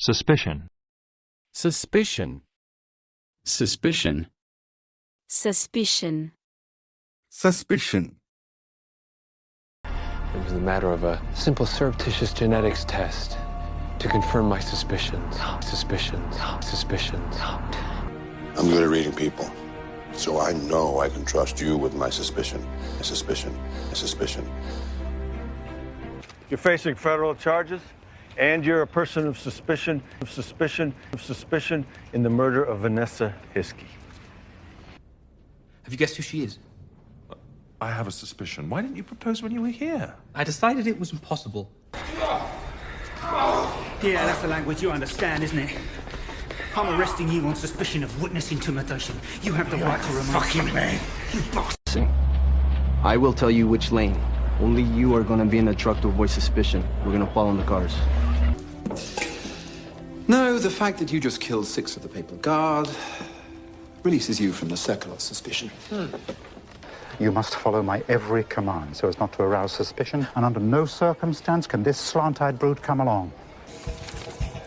Suspicion. Suspicion. Suspicion. Suspicion. Suspicion. It was a matter of a simple surreptitious genetics test to confirm my suspicions. Suspicions. Suspicions. I'm good at reading people, so I know I can trust you with my suspicion. Suspicion. Suspicion. You're facing federal charges, and you're a person of suspicion in the murder of Vanessa Hiskey. Have you guessed who she is? I have a suspicion. Why didn't you propose when you were here? I decided it was impossible. Yeah, that's the language you understand, isn't it? I'm arresting you on suspicion of witness intimidation. You have the right to remain fucking man. You bastard. I will tell you which lane. Only you are going to be in the truck to avoid suspicion. We're going to follow in the cars. No, the fact that you just killed 6 of the papal guard releases you from the circle of suspicion. You must follow my every command so as not to arouse suspicion, and under no circumstance can this slant-eyed brute come along.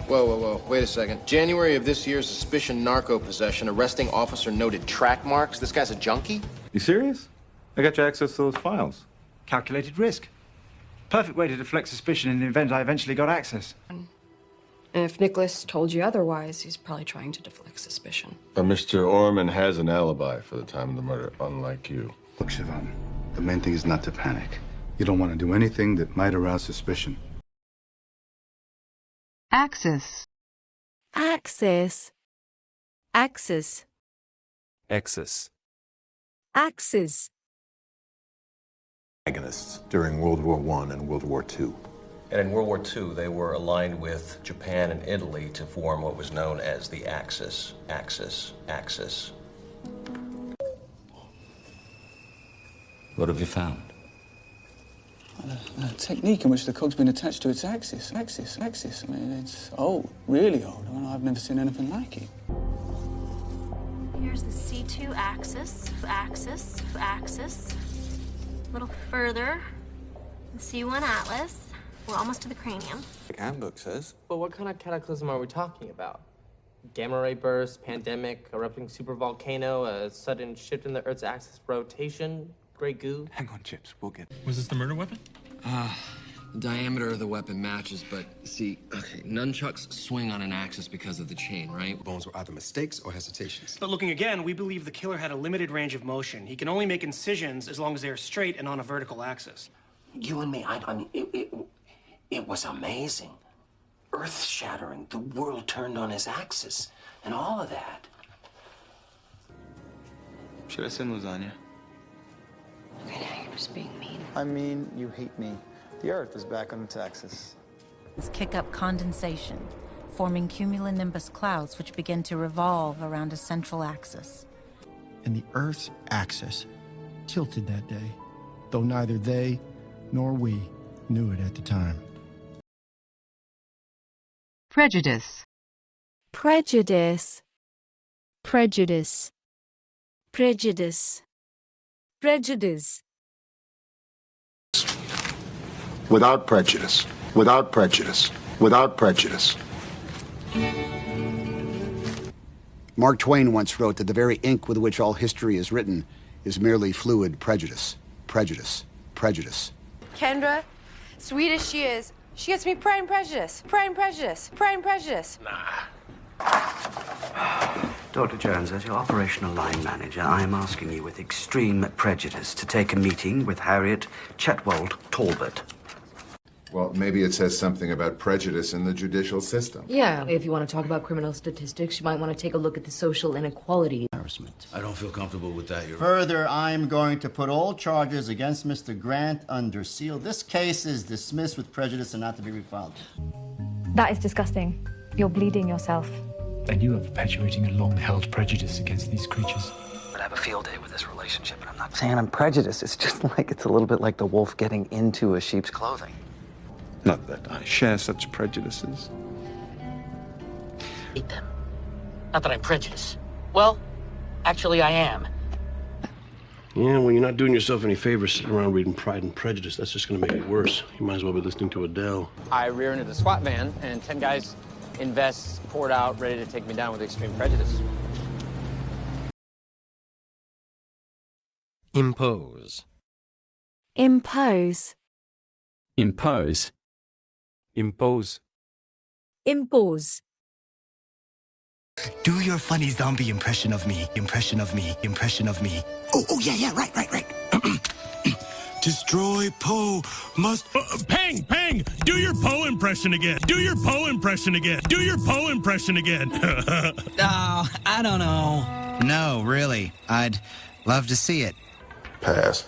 Whoa. Wait a second. January of this year, suspicion narco possession. Arresting officer noted track marks. This guy's a junkie? You serious? I got you access to those files. Calculated risk. Perfect way to deflect suspicion in the event I eventually got access. And if Nicholas told you otherwise, he's probably trying to deflect suspicion. Mr. Orman has an alibi for the time of the murder, unlike you. Look, Siobhan, the main thing is not to panic. You don't want to do anything that might arouse suspicion. Axis. Axis. Axis. Axis. Axis. Agonists during World War I and World War II. And in World War II, they were aligned with Japan and Italy to form what was known as the Axis. Axis. Axis. What have you found? A technique in which the cog's been attached to its axis. I mean, it's old, really old. I mean, I've never seen anything like it. Here's the C2 axis. A little further, the C1 atlas. We're almost to the cranium. The handbook says. But what kind of cataclysm are we talking about? Gamma ray burst, pandemic, erupting supervolcano, a sudden shift in the Earth's axis rotation, gray goo? Hang on, Chips. We'll get... Was this the murder weapon? The diameter of the weapon matches, but see, okay, nunchucks swing on an axis because of the chain, right? Bones were either mistakes or hesitations. But looking again, we believe the killer had a limited range of motion. He can only make incisions as long as they are straight and on a vertical axis. You and me, I mean, it was amazing. Earth-shattering. The world turned on his axis, and all of that. Should I send lasagna? Okay, now you're just being mean. I mean, you hate me. The Earth is back on its axis. Kick up condensation, forming cumulonimbus clouds which begin to revolve around a central axis. And the Earth's axis tilted that day, though neither they nor we knew it at the time. Prejudice. Prejudice. Prejudice. Prejudice. Prejudice. Without prejudice. Without prejudice. Without prejudice. Mark Twain once wrote that the very ink with which all history is written is merely fluid prejudice. Prejudice. Prejudice. Kendra, sweet as she is, she gets me Pride and Prejudice. Pride and Prejudice. Pride and Prejudice. Dr. Jones, as your operational line manager, I am asking you with extreme prejudice to take a meeting with Harriet Chetwold Talbot. Well, maybe it says something about prejudice in the judicial system. Yeah, if you want to talk about criminal statistics, you might want to take a look at the social inequality. I don't feel comfortable with that, Further, I'm going to put all charges against Mr. Grant under seal. This case is dismissed with prejudice and not to be refiled. That is disgusting. You're bleeding yourself. And you are perpetuating a long-held prejudice against these creatures. I have a field day with this relationship, and I'm not saying I'm prejudiced. It's just like it's a little bit like the wolf getting into a sheep's clothing. Not that I share such prejudices. Hate them. Not that I'm prejudiced. Well, actually I am. Yeah, well, you're not doing yourself any favors sitting around reading Pride and Prejudice. That's just going to make it worse. You might as well be listening to Adele. I rear into the SWAT van, and 10 guys Invests, poured out, ready to take me down with extreme prejudice. Impose. Impose. Impose. Impose. Impose. Do your funny zombie impression of me. Impression of me. Impression of me. Oh, yeah, right. Destroy Poe. Must... Pang! Do your Poe impression again. Do your Poe impression again. Do your Poe impression again. Oh, I don't know. No, really. I'd love to see it. Pass.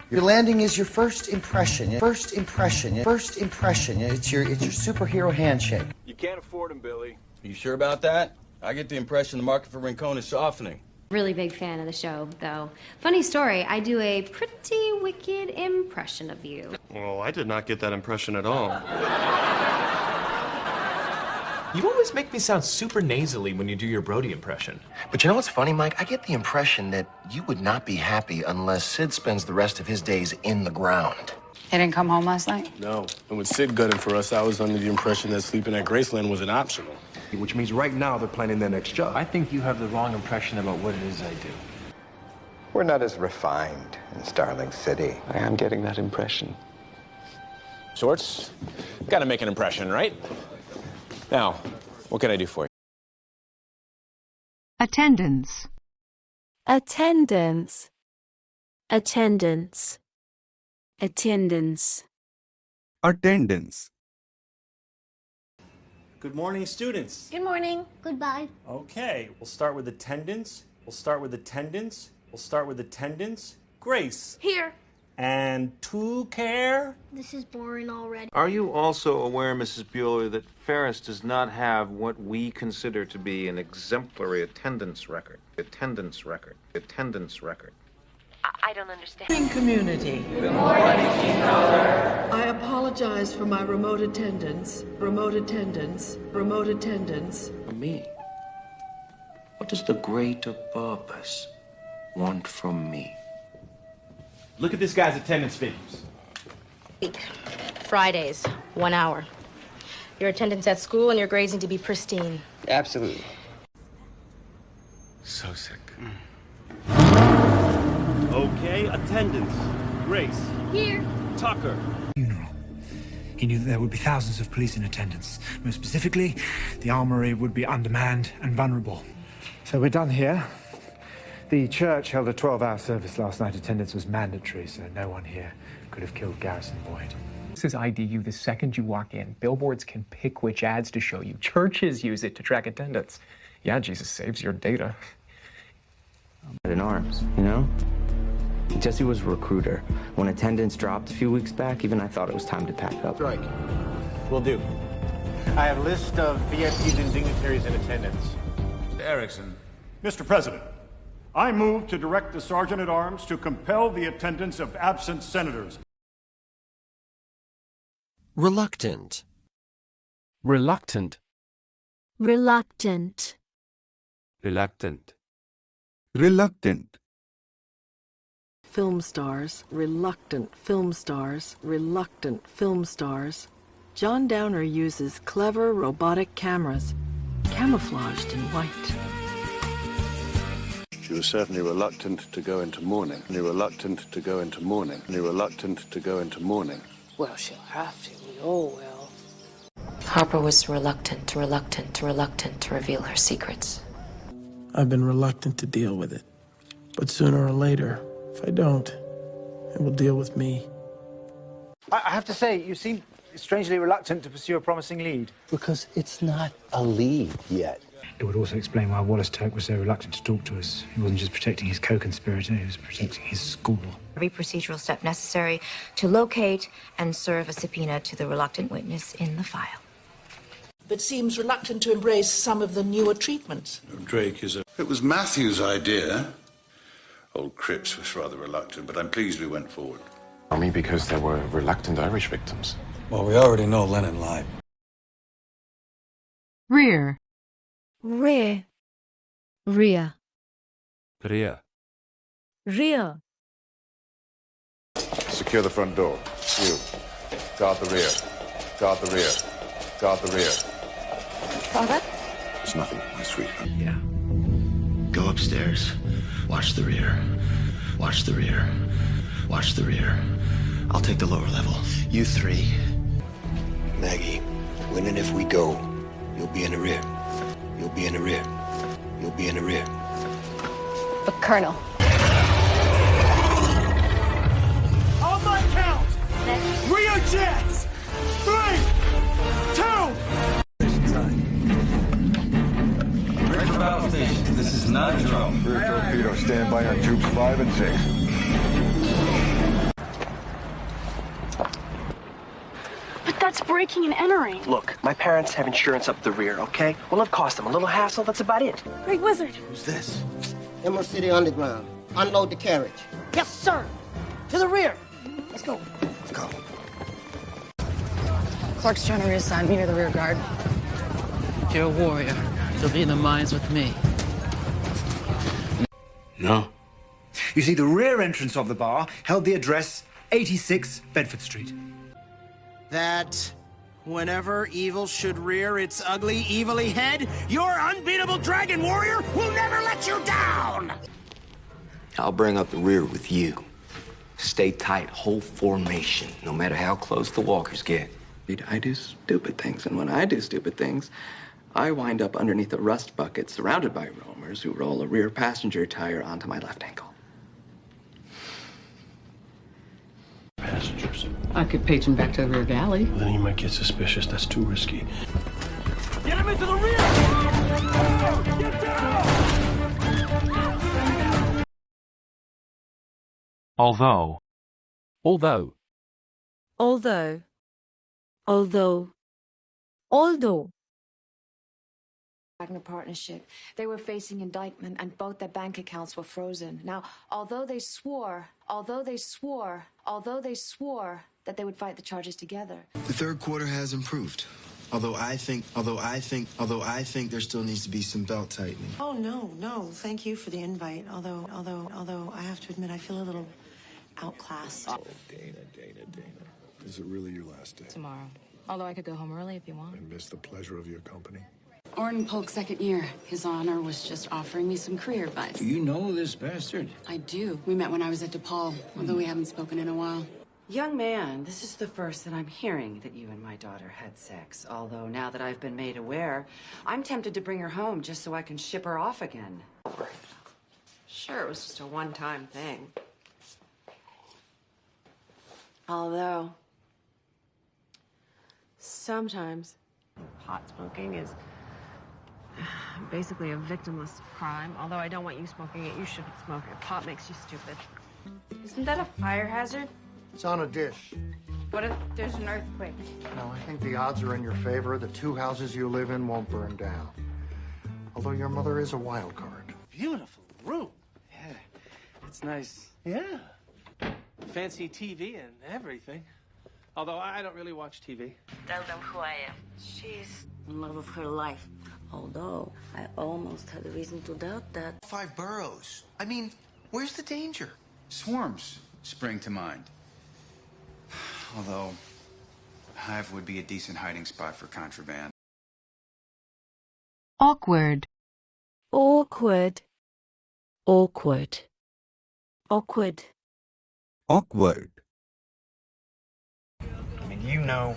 Your landing is your first impression. First impression. It's your superhero handshake. You can't afford him, Billy. Are you sure about that? I get the impression the market for Rincon is softening. Really big fan of the show, though. Funny story, I do a pretty wicked impression of you. Well, I did not get that impression at all. You always make me sound super nasally when you do your Brody impression. But you know what's funny, Mike? I get the impression that you would not be happy unless Sid spends the rest of his days in the ground. He didn't come home last night? No. And when Sid gutted for us, I was under the impression that sleeping at Graceland was an optional. Which means right now they're planning their next job. I think you have the wrong impression about what it is I do. We're not as refined in Starling City. I am getting that impression. Shorts, gotta make an impression, right? Now, what can I do for you? Attendance. Attendance. Attendance. Attendance. Attendance. Good morning, students. Good morning. Goodbye. Okay, we'll start with attendance. Grace. Here. And to care. This is boring already. Are you also aware, Mrs. Bueller, that Ferris does not have what we consider to be an exemplary attendance record? Attendance record. I don't understand. Good morning, community. Good morning, I apologize for my remote attendance. For me? What does the greater purpose want from me? Look at this guy's attendance figures. Fridays, 1 hour. Your attendance at school and your grades need to be pristine. Absolutely. So sick. Okay, attendance. Grace. Here. Tucker. Funeral. He knew that there would be thousands of police in attendance. Most specifically, the armory would be undermanned and vulnerable. So we're done here. The church held a 12-hour service last night. Attendance was mandatory, so no one here could have killed Garrison Boyd. This is IDU. The second you walk in, billboards can pick which ads to show you. Churches use it to track attendance. Yeah, Jesus saves your data. In arms, you know? Jesse was a recruiter. When attendance dropped a few weeks back, even I thought it was time to pack up. Strike. Will do. I have a list of VIPs and dignitaries in attendance. Erickson. Mr. President, I move to direct the Sergeant-at-Arms to compel the attendance of absent senators. Reluctant. Reluctant. Reluctant. Reluctant. Reluctant. Film stars, reluctant film stars, reluctant film stars. John Downer uses clever robotic cameras, camouflaged in white. She was certainly reluctant to go into mourning. Well, she'll have to. We all will. Harper was reluctant to reveal her secrets. I've been reluctant to deal with it. But sooner or later, if I don't, it will deal with me. I have to say, you seem strangely reluctant to pursue a promising lead. Because it's not a lead yet. It would also explain why Wallace Turk was so reluctant to talk to us. He wasn't just protecting his co-conspirator, he was protecting his school. Every procedural step necessary to locate and serve a subpoena to the reluctant witness in the file. But seems reluctant to embrace some of the newer treatments. Drake is a... It was Matthew's idea. Old Cripps was rather reluctant, but I'm pleased we went forward. Army because there were reluctant Irish victims. Well, we already know Lennon lied. Rear. Rear. Rear. Rear. Rear. Secure the front door. You. Guard the rear. Guard the rear. Guard the rear. Father? It's nothing, my sweet. Yeah. Go upstairs. Watch the rear. Watch the rear. Watch the rear. I'll take the lower level. You three. Maggie, when and if we go, you'll be in the rear. You'll be in the rear. You'll be in the rear. But Colonel. On my count! Rio Jets! 3, 2! Ready for battle stations. This is not a drill. Rear torpedo, stand by on tubes 5 and 6. But that's breaking and entering. Look, my parents have insurance up the rear, okay? Well, it cost them a little hassle, that's about it. Great Wizard. Who's this? Emerald City Underground. Unload the carriage. Yes, sir. To the rear. Let's go. Let's go. Clark's trying to reassign me to the rear guard. You're a warrior. You'll be in the mines with me. No. You see, the rear entrance of the bar held the address 86 Bedford Street. That whenever evil should rear its ugly, evilly head, your unbeatable dragon warrior will never let you down! I'll bring up the rear with you. Stay tight, hold formation, no matter how close the walkers get. I do stupid things, and when I do stupid things, I wind up underneath a rust bucket surrounded by roamers who roll a rear passenger tire onto my left ankle. Passengers. I could page him back to the rear galley. Then he might get suspicious. That's too risky. Get him into the rear! Get down! Although. Although. Although. Wagner partnership. They were facing indictment and both their bank accounts were frozen. Now, although they swore that they would fight the charges together. The third quarter has improved. Although I think there still needs to be some belt tightening. Oh, no. Thank you for the invite. Although I have to admit I feel a little outclassed. Oh, Dana. Is it really your last day? Tomorrow. Although I could go home early if you want. And miss the pleasure of your company? Orton Polk's second year. His honor was just offering me some career advice. Do you know this bastard? I do. We met when I was at DePaul, although we haven't spoken in a while. Young man, this is the first that I'm hearing that you and my daughter had sex. Although now that I've been made aware, I'm tempted to bring her home just so I can ship her off again. Sure, it was just a one-time thing. Although, sometimes pot smoking is basically a victimless crime. Although I don't want you smoking it, you shouldn't smoke it. Pot makes you stupid. Isn't that a fire hazard? It's on a dish. What if there's an earthquake? No, I think the odds are in your favor. The 2 houses you live in won't burn down. Although your mother is a wild card. Beautiful room. Yeah, it's nice. Yeah. Fancy TV and everything. Although I don't really watch TV. Tell them who I am. She's in love with her life. Although I almost had a reason to doubt that. 5 boroughs. I mean, where's the danger? Swarms spring to mind. Although, Hive would be a decent hiding spot for contraband. Awkward. Awkward. I mean, you know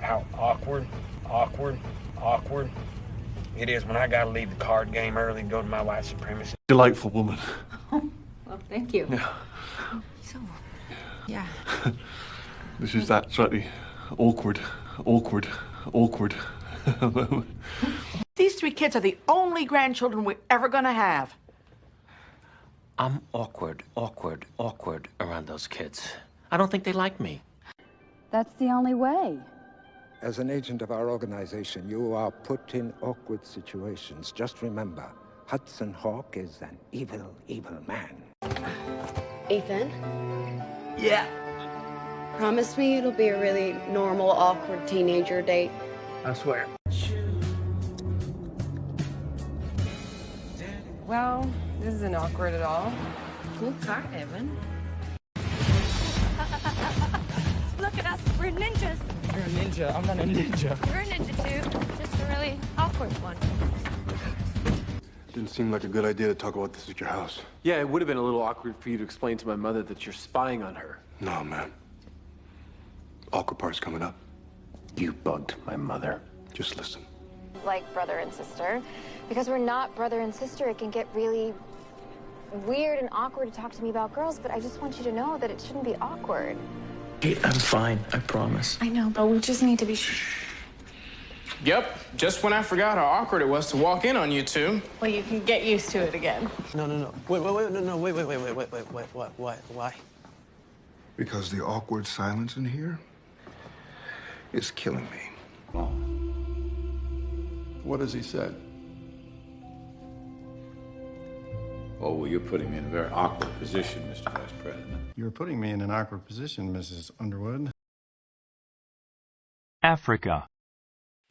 how awkward it is when I gotta leave the card game early and go to my white supremacy. Delightful woman. Well, thank you. Yeah. So, yeah. This is that slightly awkward. These 3 kids are the only grandchildren we're ever gonna have. I'm awkward around those kids. I don't think they like me. That's the only way. As an agent of our organization, you are put in awkward situations. Just remember, Hudson Hawk is an evil, evil man. Ethan? Yeah. Promise me it'll be a really normal, awkward teenager date. I swear. Well, this isn't awkward at all. Cool car, Evan. Look at us, we're ninjas. You're a ninja. I'm not a ninja. We're a ninja too, just a really seem like a good idea to talk about this at your house. Yeah, it would have been a little awkward for you to explain to my mother that you're spying on her. No, man. Awkward part's coming up. You bugged my mother. Just listen. Like brother and sister. Because we're not brother and sister, it can get really weird and awkward to talk to me about girls, but I just want you to know that it shouldn't be awkward. Hey, I'm fine, I promise. I know, but we just need to be Yep, just when I forgot how awkward it was to walk in on you two. Well, you can get used to it again. No. Wait, why? Because the awkward silence in here is killing me. Oh. What has he said? Oh, well, you're putting me in a very awkward position, Mr. Vice President. You're putting me in an awkward position, Mrs. Underwood. Africa.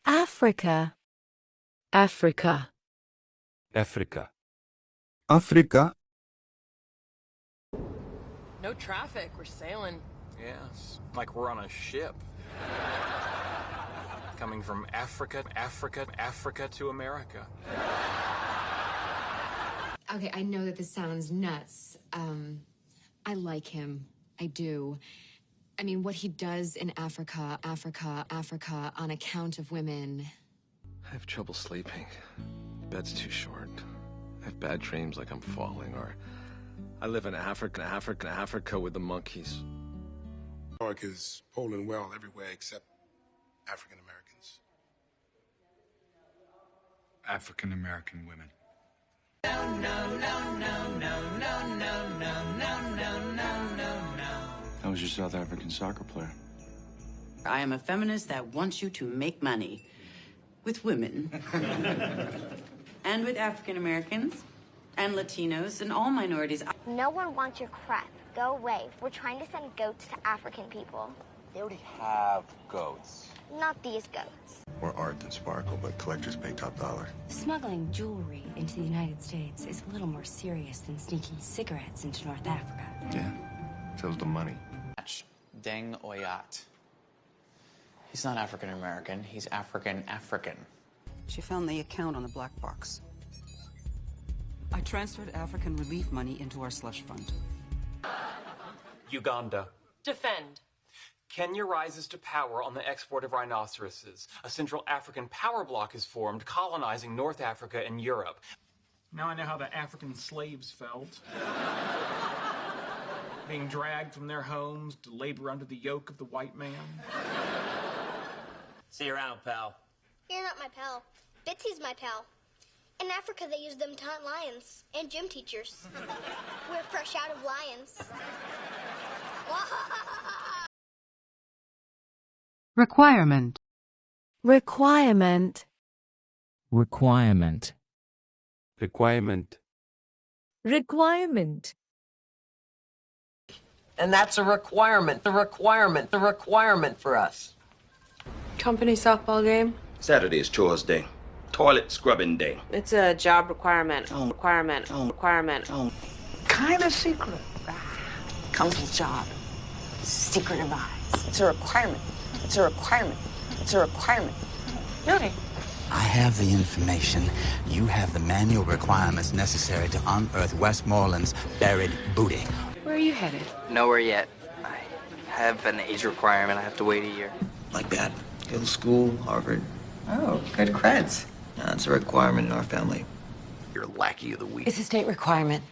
Africa. Africa. Africa. Africa. No traffic, we're sailing. Yeah, it's like we're on a ship. Coming from Africa to America. Okay, I know that this sounds nuts. I like him. I do. I mean, what he does in Africa on account of women. I have trouble sleeping. The bed's too short. I have bad dreams like I'm falling, or I live in Africa with the monkeys. New York is polling well everywhere except African Americans. African American women. I was your South African soccer player. I am a feminist that wants you to make money with women and with African Americans and Latinos and all minorities. No one wants your crap. Go away. We're trying to send goats to African people. They already have goats. Not these goats. More art than sparkle, but collectors pay top dollar. Smuggling jewelry into the United States is a little more serious than sneaking cigarettes into North Africa. Yeah, so's the money. Deng Oyat. He's not African American, he's African. She found the account on the black box. I transferred African relief money into our slush fund. Uganda. Defend. Kenya rises to power on the export of rhinoceroses. A Central African power bloc is formed, colonizing North Africa and Europe. Now I know how the African slaves felt. Being dragged from their homes to labor under the yoke of the white man. See you around, pal. You're not my pal. Bitsy's my pal. In Africa, they use them to hunt lions and gym teachers. We're fresh out of lions. Requirement. Requirement. Requirement. Requirement. Requirement. And that's a requirement for us. Company softball game? Saturday is chores day. Toilet scrubbing day. It's a job requirement. Requirement. Kind of secret. Comes with job. Secret advice. It's a requirement. Really? I have the information. You have the manual requirements necessary to unearth Westmoreland's buried booty. Where are you headed? Nowhere yet. I have an age requirement, I have to wait a year. Like that. Go to school, Harvard. Oh, good creds. That's a requirement in our family. You're lackey of the week. It's a state requirement.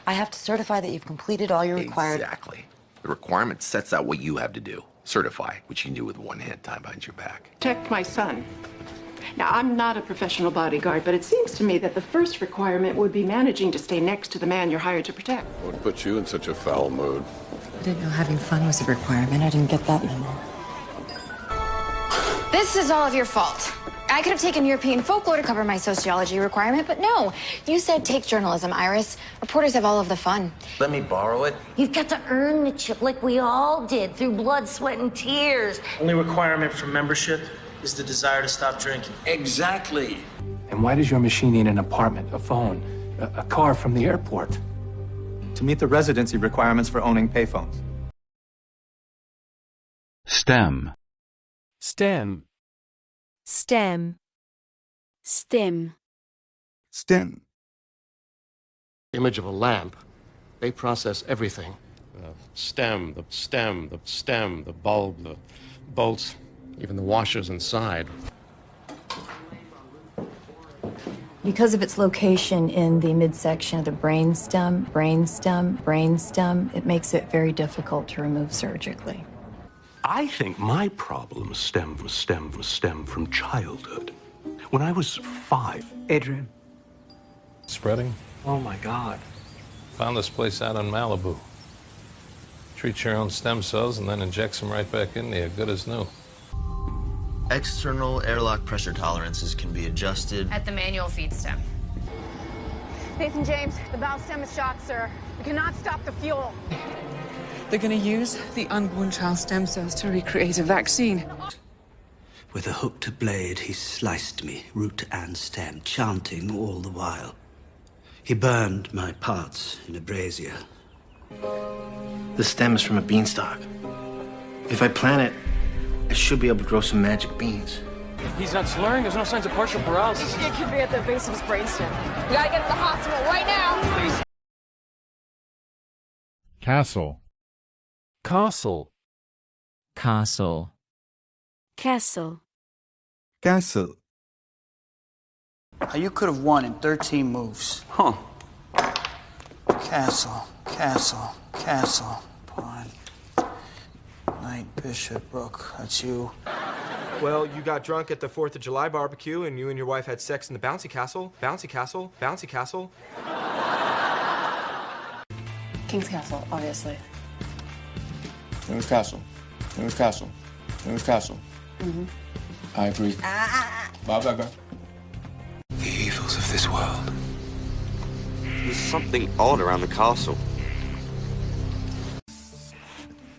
I have to certify that you've completed all your required... Exactly. The requirement sets out what you have to do. Certify, which you can do with one hand tied behind your back. Protect my son. Now, I'm not a professional bodyguard, but it seems to me that the first requirement would be managing to stay next to the man you're hired to protect. What put you in such a foul mood? I didn't know having fun was a requirement. I didn't get that memo. This is all of your fault. I could have taken European folklore to cover my sociology requirement, but no. You said take journalism, Iris. Reporters have all of the fun. Let me borrow it. You've got to earn the chip like we all did through blood, sweat, and tears. Only requirement for membership is the desire to stop drinking. Exactly. And why does your machine need an apartment, a phone, a car from the airport? To meet the residency requirements for owning payphones. STEM. STEM. STEM. STEM. STEM. image of a lamp. They process everything. The stem, the bulb, the bolts, even the washers inside. Because of its location in the midsection of the brainstem, it makes it very difficult to remove surgically. I think my problems stem from childhood. When I was 5. Adrian. Spreading? Oh my God. Found this place out in Malibu. Treat your own stem cells and then inject them right back in there, good as new. External airlock pressure tolerances can be adjusted at the manual feed stem. Nathan James, the valve stem is shot, sir. We cannot stop the fuel. They're going to use the unborn child stem cells to recreate a vaccine. With a hooked blade, he sliced me, root and stem, chanting all the while. He burned my parts in a brazier. The stem is from a beanstalk. If I plant it, I should be able to grow some magic beans. He's not slurring. There's no signs of partial paralysis. It could be at the base of his brainstem. We gotta get to the hospital right now. Please. Castle. Castle. Castle. Castle. Castle. You could have won in 13 moves. Huh. Castle, castle, castle, pawn, knight, bishop, rook. That's you. Well, you got drunk at the 4th of July barbecue, and you and your wife had sex in the bouncy castle. Bouncy castle, bouncy castle. King's Castle, obviously. King's Castle, King's Castle, King's Castle. I agree. Bye. The evils of this world. There's something odd around the castle.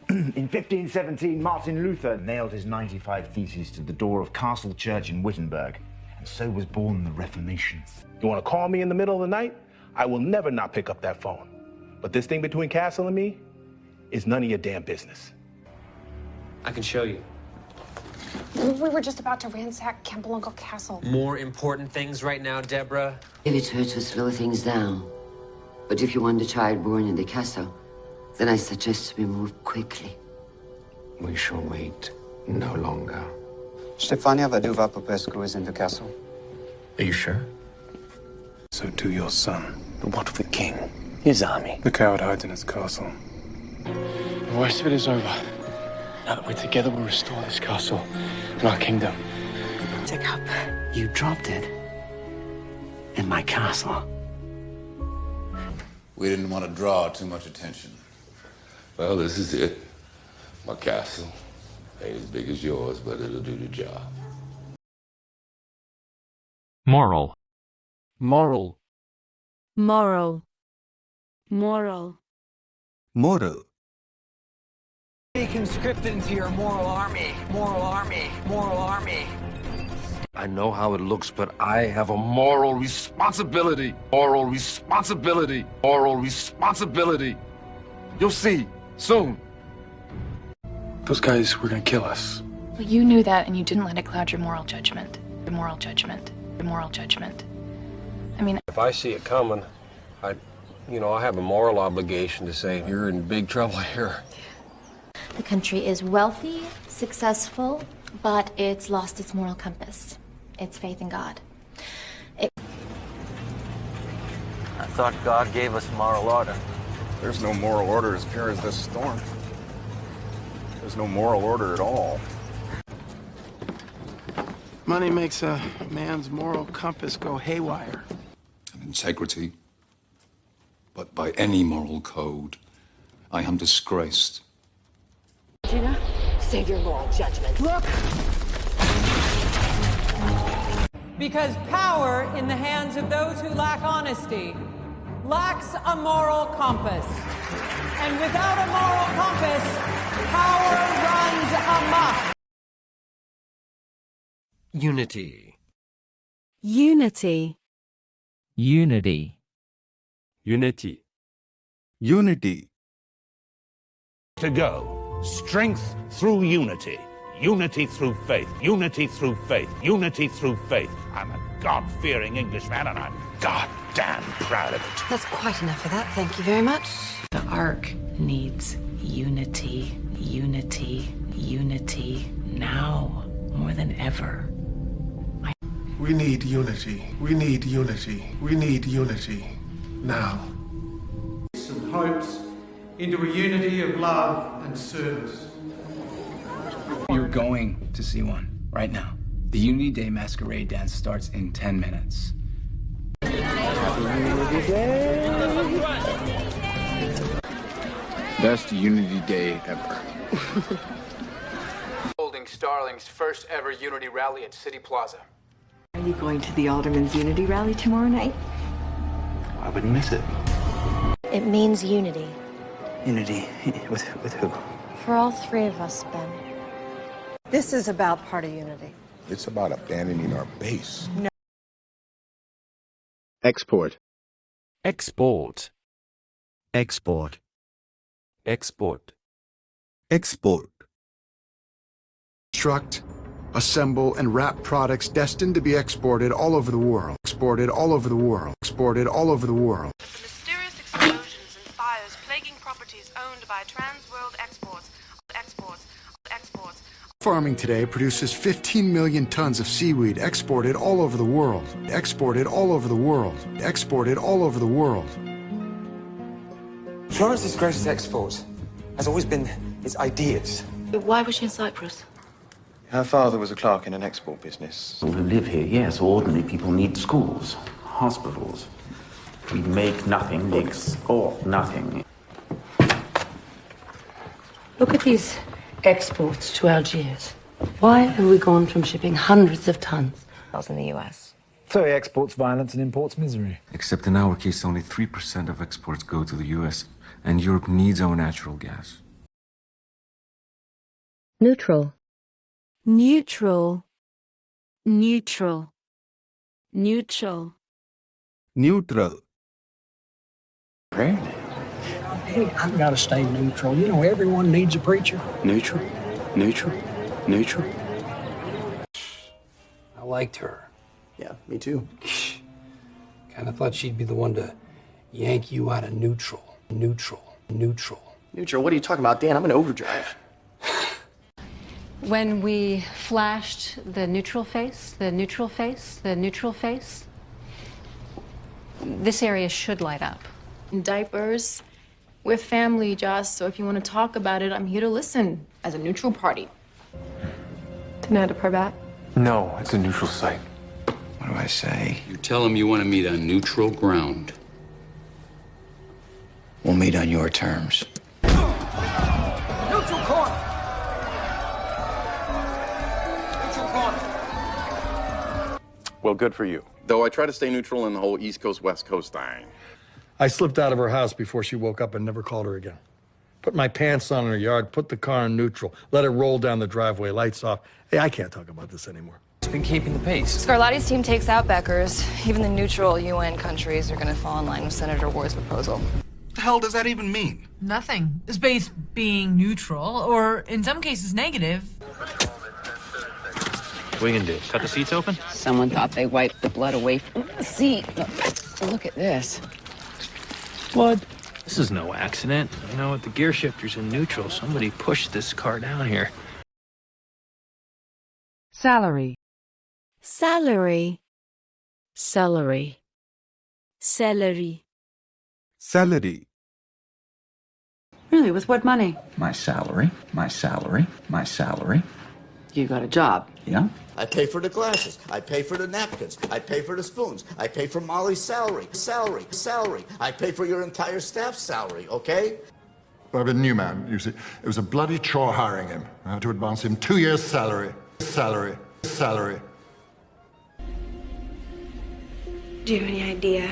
In 1517, Martin Luther nailed his 95 Theses to the door of Castle Church in Wittenberg, and so was born the Reformation. You want to call me in the middle of the night? I will never not pick up that phone. But this thing between Castle and me is none of your damn business. I can show you. We were just about to ransack Campbell Castle. More important things right now, Deborah. It hurts to slow things down. But if you want a child born in the castle, then I suggest we move quickly. We shall wait no longer. Stefania Vaduva Popescu is in the castle. Are you sure? So do your son. But what of the king? His army? The coward hides in his castle. The worst of it is over. Now that we're together, we'll restore this castle and our kingdom. Jacob, you dropped it in my castle. We didn't want to draw too much attention. Well, this is it. My castle. Ain't as big as yours, but it'll do the job. Moral. Moral. Moral. Moral. Moral. Be conscripted into your moral army. Moral army. Moral army. I know how it looks, but I have a moral responsibility. Moral responsibility. Moral responsibility. You'll see soon. Those guys were gonna kill us. Well, you knew that, and you didn't let it cloud your moral judgment. Your moral judgment. Your moral judgment. I mean, if I see it coming, I have a moral obligation to say, you're in big trouble here. The country is wealthy, successful, but it's lost its moral compass. Its faith in God. I thought God gave us moral order. There's no moral order as pure as this storm. There's no moral order at all. Money makes a man's moral compass go haywire. And integrity. But by any moral code, I am disgraced. Gina, save your moral judgment. Look! Because power in the hands of those who lack honesty lacks a moral compass. And without a moral compass, power runs amok. Unity. Unity. Unity. Unity. Unity. To go. Strength through unity. Unity through faith. Unity through faith. Unity through faith. I'm a God-fearing Englishman, and I'm God damn proud of it. That's quite enough of that, thank you very much. The ARC needs unity, unity, unity now more than ever. We need unity. We need unity. We need unity now. Some hopes into a unity of love and service. You're going to see one right now. The Unity Day Masquerade dance starts in 10 minutes. Best Unity Day ever. Holding Starling's first ever Unity rally at City Plaza. Are you going to the Alderman's Unity rally tomorrow night? I wouldn't miss it. It means unity. Unity with who? For all three of us, Ben. This is about party unity. It's about abandoning our base. No. Export. Export. Export. Export. Export. Construct, assemble, and wrap products destined to be exported all over the world. Exported all over the world. Exported all over the world. The mysterious explosions and fires plaguing properties owned by Trans World Exports. Farming today produces 15 million tons of seaweed exported all over the world. Exported all over the world. Exported all over the world. Florence's greatest export has always been its ideas. Why was she in Cyprus? Her father was a clerk in an export business. People who live here, yes, ordinary people need schools, hospitals. We make nothing, we export nothing. Look at these exports to Algiers. Why have we gone from shipping hundreds of tons in the US? So he exports violence and imports misery. Except in our case, only 3% of exports go to the US, and Europe needs our natural gas. Neutral. Neutral. Neutral. Neutral. Neutral. Really? Hey, I've got to stay neutral. You know, everyone needs a preacher. Neutral, neutral, neutral. I liked her. Yeah, me too. Kind of thought she'd be the one to yank you out of neutral. Neutral. Neutral. Neutral? What are you talking about, Dan? I'm in overdrive. When we flashed the neutral face, this area should light up. Diapers. We're family, Joss, so if you want to talk about it, I'm here to listen as a neutral party. Didn't I have to purr back? No, it's a neutral site. What do I say? You tell him you want to meet on neutral ground. We'll meet on your terms. Neutral corner. Neutral corner. Well, good for you. Though I try to stay neutral in the whole East Coast, West Coast thing. I slipped out of her house before she woke up and never called her again. Put my pants on in her yard, put the car in neutral, let it roll down the driveway, lights off. Hey, I can't talk about this anymore. It's been keeping the pace. Scarlatti's team takes out Becker's. Even the neutral UN countries are going to fall in line with Senator Ward's proposal. What the hell does that even mean? Nothing. Space being neutral, or in some cases negative. What are you gonna do? Cut the seats open? Someone thought they wiped the blood away from the seat. Look at this. Blood? This is no accident. You know, with the gear shifters in neutral, somebody pushed this car down here. Salary. Salary. Celery. Celery. Salary. Really, with what money? My salary, my salary, my salary. You got a job. Yeah? I pay for the glasses. I pay for the napkins. I pay for the spoons. I pay for Molly's salary. Salary. I pay for your entire staff's salary, okay? I've a new man, you see. It was a bloody chore hiring him. I had to advance him 2 years' salary. Salary. Do you have any idea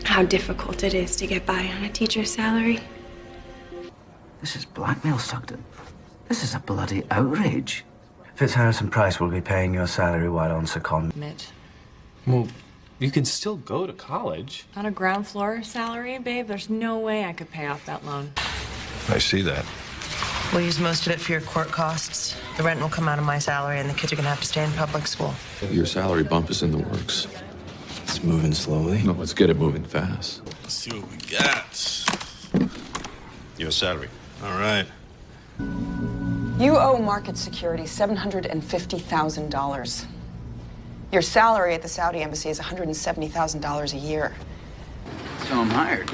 how difficult it is to get by on a teacher's salary? This is blackmail, Stockton. This is a bloody outrage. Fitzharris and Price will be paying your salary while on secondment. Well, you can still go to college. On a ground floor salary, babe, there's no way I could pay off that loan. I see that. We'll use most of it for your court costs. The rent will come out of my salary, and the kids are gonna have to stay in public school. Your salary bump is in the works. It's moving slowly. No, let's get it moving fast. Let's see what we got. Your salary. All right. You owe Market Security $750,000. Your salary at the Saudi embassy is $170,000 a year. So I'm hired.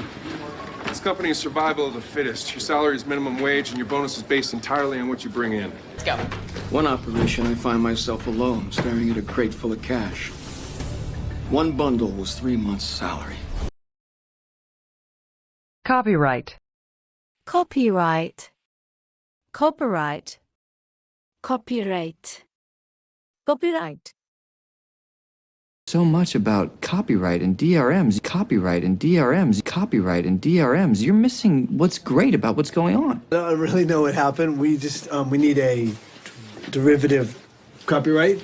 This company is survival of the fittest. Your salary is minimum wage, and your bonus is based entirely on what you bring in. Let's go. One operation, I find myself alone, staring at a crate full of cash. One bundle was 3 months' salary. Copyright. Copyright. Copyright. Copyright. Copyright. So much about copyright and DRMs, copyright and DRMs, copyright and DRMs. You're missing what's great about what's going on. I don't really know what happened. We just, we need a derivative copyright.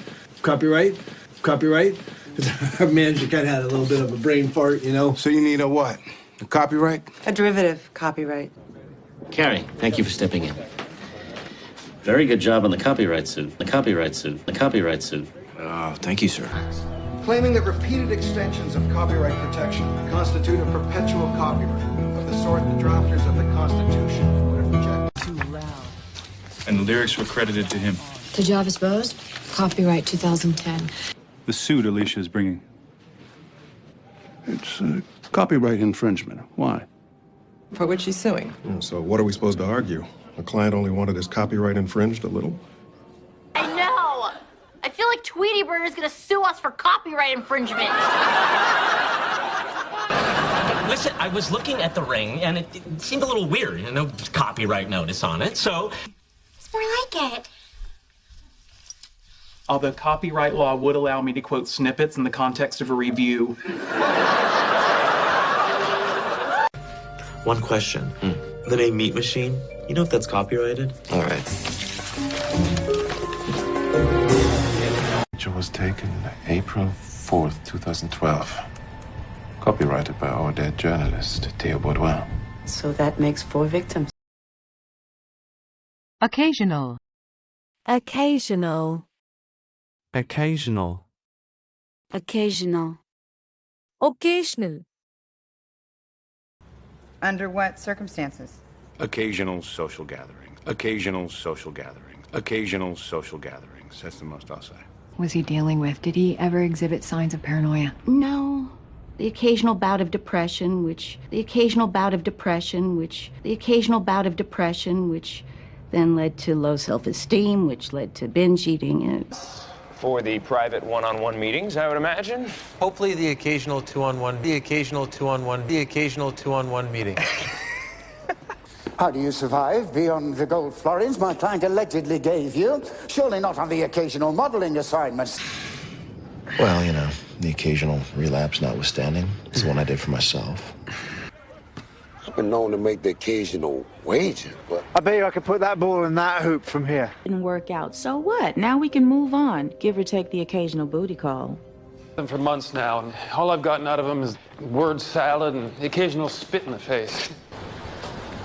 Our manager kind of had a little bit of a brain fart, you know? So you need a what? A copyright? A derivative copyright. Carrie, thank you for stepping in. Very good job on the copyright suit. The copyright suit. The copyright suit. Oh, thank you, sir. Claiming that repeated extensions of copyright protection constitute a perpetual copyright of the sort the drafters of the Constitution would have rejected. Too loud. And the lyrics were credited to him. To Jarvis Bose, copyright 2010. The suit Alicia is bringing. It's copyright infringement. Why? For which she's suing. So what are we supposed to argue? The client only wanted his copyright infringed a little? I know! I feel like Tweety Bird is gonna sue us for copyright infringement. Listen, I was looking at the ring, and it seemed a little weird, you know, copyright notice on it, so... It's more like it. Although copyright law would allow me to quote snippets in the context of a review. One question. The name Meat Machine, you know if that's copyrighted? All right. Picture was taken April 4th, 2012. Copyrighted by our dead journalist, Theo Baudouin. So that makes 4 victims. Occasional. Occasional. Occasional. Occasional. Occasional. Under what circumstances? Occasional social gatherings. Occasional social gatherings. Occasional social gatherings. That's the most I'll say. Was he dealing with? Did he ever exhibit signs of paranoia? No. The occasional bout of depression, which then led to low self-esteem, which led to binge eating. For the private one-on-one meetings, I would imagine. Hopefully the occasional two-on-one meeting. How do you survive beyond the gold florins my client allegedly gave you? Surely not on the occasional modeling assignments. Well, you know, the occasional relapse notwithstanding. It's the one I did for myself. I've been known to make the occasional wager, but... I bet you I could put that ball in that hoop from here. Didn't work out. So what? Now we can move on. Give or take the occasional booty call. Been for months now, and all I've gotten out of him is word salad and the occasional spit in the face.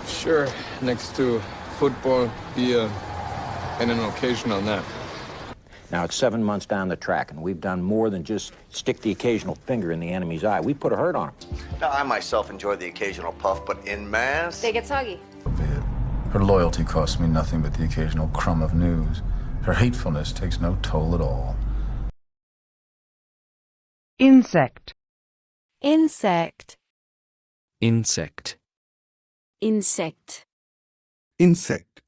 Sure, next to football, beer, and an occasional nap. Now, it's 7 months down the track, and we've done more than just stick the occasional finger in the enemy's eye. We put a hurt on him. Now, I myself enjoy the occasional puff, but in mass... They get soggy. Her loyalty costs me nothing but the occasional crumb of news. Her hatefulness takes no toll at all. Insect. Insect. Insect. Insect. Insect.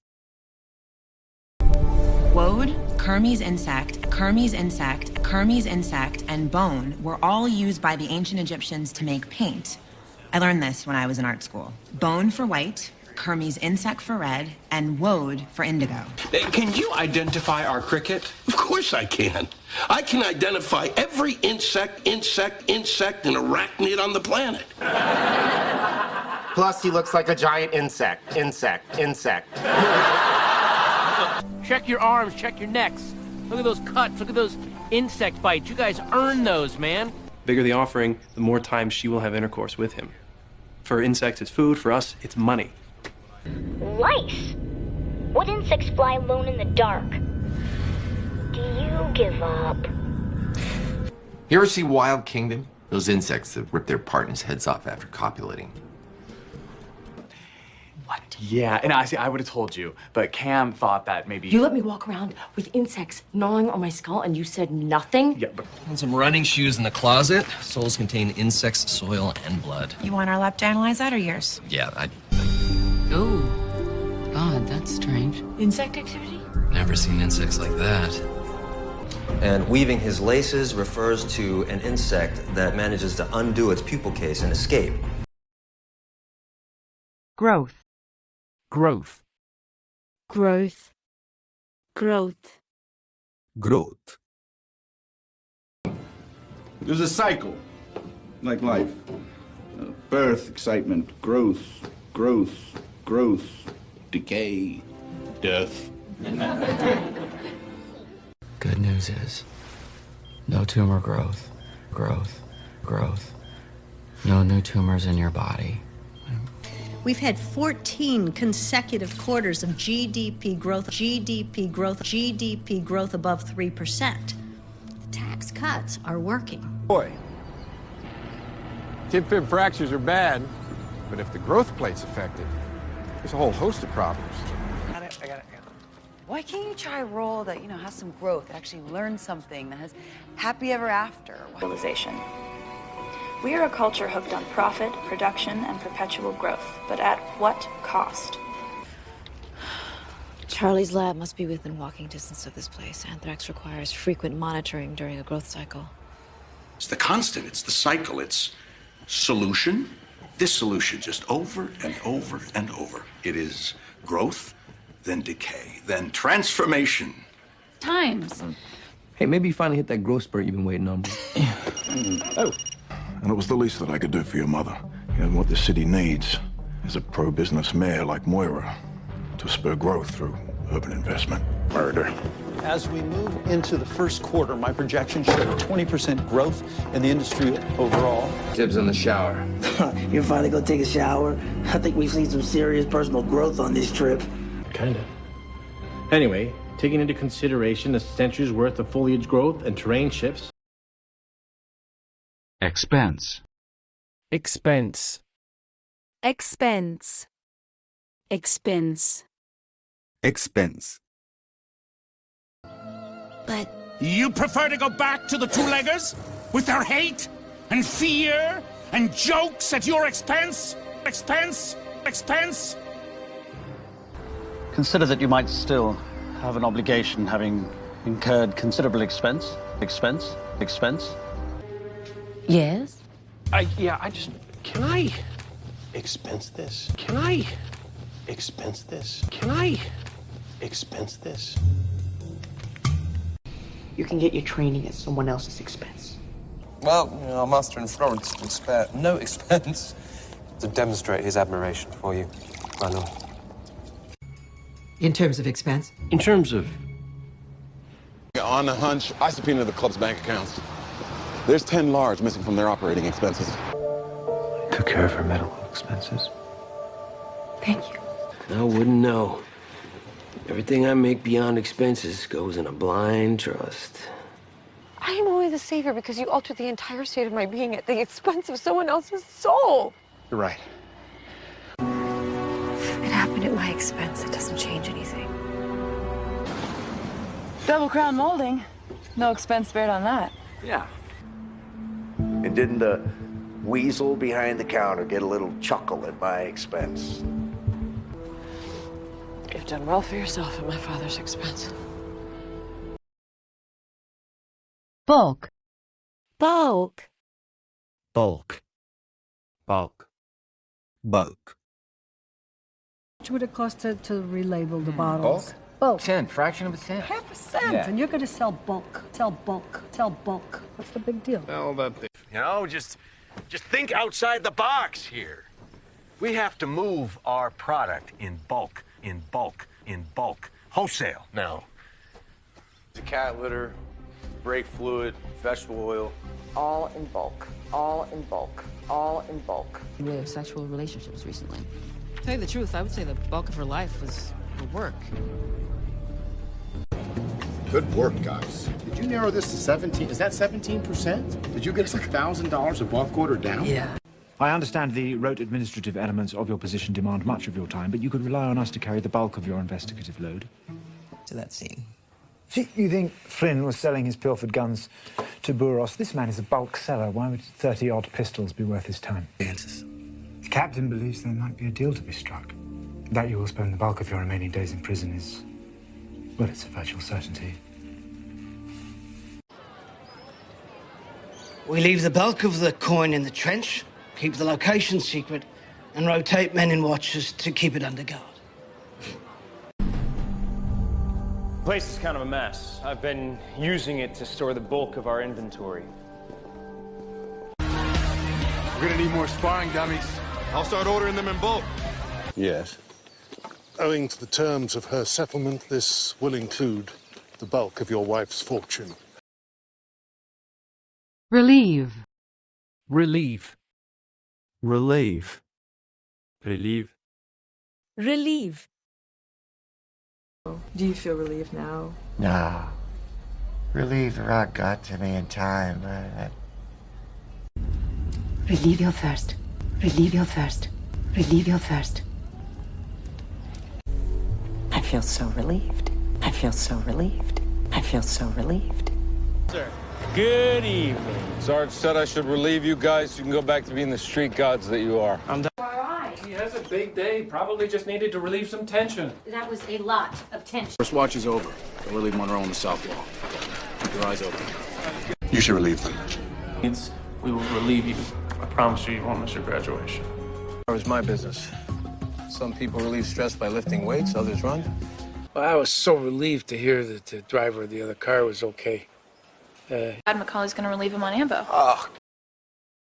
Woad, Kermes insect, and bone were all used by the ancient Egyptians to make paint. I learned this when I was in art school. Bone for white, Kermes insect for red, and woad for indigo. Can you identify our cricket? Of course I can. I can identify every insect, and arachnid on the planet. Plus, he looks like a giant insect. Check your arms, check your necks. Look at those cuts, look at those insect bites. You guys earn those, man. The bigger the offering, the more time she will have intercourse with him. For insects, it's food. For us, it's money. Lice. What insects fly alone in the dark? Do you give up? You ever see Wild Kingdom? Those insects that rip their partners' heads off after copulating. Yeah, and I would have told you, but Cam thought that maybe... You let me walk around with insects gnawing on my skull and you said nothing? Yeah, but... And some running shoes in the closet. Soles contain insects, soil, and blood. You want our lab to analyze that or yours? Yeah, Oh, God, that's strange. Insect activity? never seen insects like that. And weaving his laces refers to an insect that manages to undo its pupal case and escape. Growth. Growth. Growth. Growth. Growth. There's a cycle, like life. Birth, excitement, growth, decay, death. Good news is, no tumor growth. No new tumors in your body. We've had 14 consecutive quarters of GDP growth above 3%. The tax cuts are working. Boy, tib-fib fractures are bad, but if the growth plate's affected, there's a whole host of problems. I got it. Why can't you try a role that, has some growth, that actually learns something, that has happy ever after? Realization. We are a culture hooked on profit, production, and perpetual growth, but at what cost? Charlie's lab must be within walking distance of this place. Anthrax requires frequent monitoring during a growth cycle. It's the constant, it's the cycle, it's solution, dissolution, just over and over and over. It is growth, then decay, then transformation. Times. Hey, maybe you finally hit that growth spurt you've been waiting on. Oh. And it was the least that I could do for your mother. And what the city needs is a pro-business mayor like Moira to spur growth through urban investment. Murder. As we move into the first quarter, my projections show 20% growth in the industry overall. Dibs on the shower. You're finally gonna take a shower? I think we've seen some serious personal growth on this trip. Kinda. Anyway, taking into consideration the century's worth of foliage growth and terrain shifts. Expense. Expense. Expense. Expense. Expense. But you prefer to go back to the two-leggers with their hate and fear and jokes at your expense? Expense? Consider that you might still have an obligation, having incurred considerable expense. Yes? Can I expense this? Can I expense this? Can I expense this? You can get your training at someone else's expense. Well, our master in Florence will spare no expense to demonstrate his admiration for you, my lord. In terms of expense? In terms of... On the hunch, I subpoena the club's bank accounts. There's 10 large missing from their operating expenses. Took care of her medical expenses. Thank you. I wouldn't know. Everything I make beyond expenses goes in a blind trust. I am only the savior because you altered the entire state of my being at the expense of someone else's soul. You're right. It happened at my expense. It doesn't change anything. Double crown molding. No expense spared on that. Yeah. And didn't the weasel behind the counter get a little chuckle at my expense? You've done well for yourself at my father's expense. Bulk. Bulk. Bulk. Bulk. Bulk. How much would it cost to relabel the bottles? Bulk? Cent, fraction of a cent. Half a cent, Yeah. and you're going to sell bulk. Sell bulk. What's the big deal? Well, just think outside the box here. We have to move our product in bulk, wholesale. Now, the cat litter, brake fluid, vegetable oil. All in bulk. All in bulk. All in bulk. We have sexual relationships recently. To tell you the truth, I would say the bulk of her life was her work. Good work, guys. Did you narrow this to 17? Is that 17%? Did you get us like $1,000 a bulk order down? Yeah. I understand the rote administrative elements of your position demand much of your time, but you could rely on us to carry the bulk of your investigative load. To that scene. You think Flynn was selling his pilfered guns to Buros? This man is a bulk seller. Why would 30-odd pistols be worth his time? Answers. The captain believes there might be a deal to be struck. That you will spend the bulk of your remaining days in prison is, well, it's a virtual certainty. We leave the bulk of the coin in the trench, keep the location secret, and rotate men in watches to keep it under guard. The place is kind of a mess. I've been using it to store the bulk of our inventory. We're gonna need more sparring dummies. I'll start ordering them in bulk. Yes. Owing to the terms of her settlement, this will include the bulk of your wife's fortune. Relieve. Relieve. Relieve. Relieve. Relieve. Do you feel relieved now? No. Relief the rock got to me in time. Relieve your thirst. Relieve your thirst. Relieve your thirst. I feel so relieved. I feel so relieved. I feel so relieved. Sir. Good evening. Sarge said I should relieve you guys so you can go back to being the street gods that you are. I'm done. He has a big day. Probably just needed to relieve some tension. That was a lot of tension. First watch is over. Go relieve Monroe on the south wall. Keep your eyes open. You should relieve them. We will relieve you. I promise you won't miss your graduation. It was my business. Some people relieve stress by lifting weights, others run. Well, I was so relieved to hear that the driver of the other car was okay. Dad McCauley's gonna relieve him on Ambo. Oh,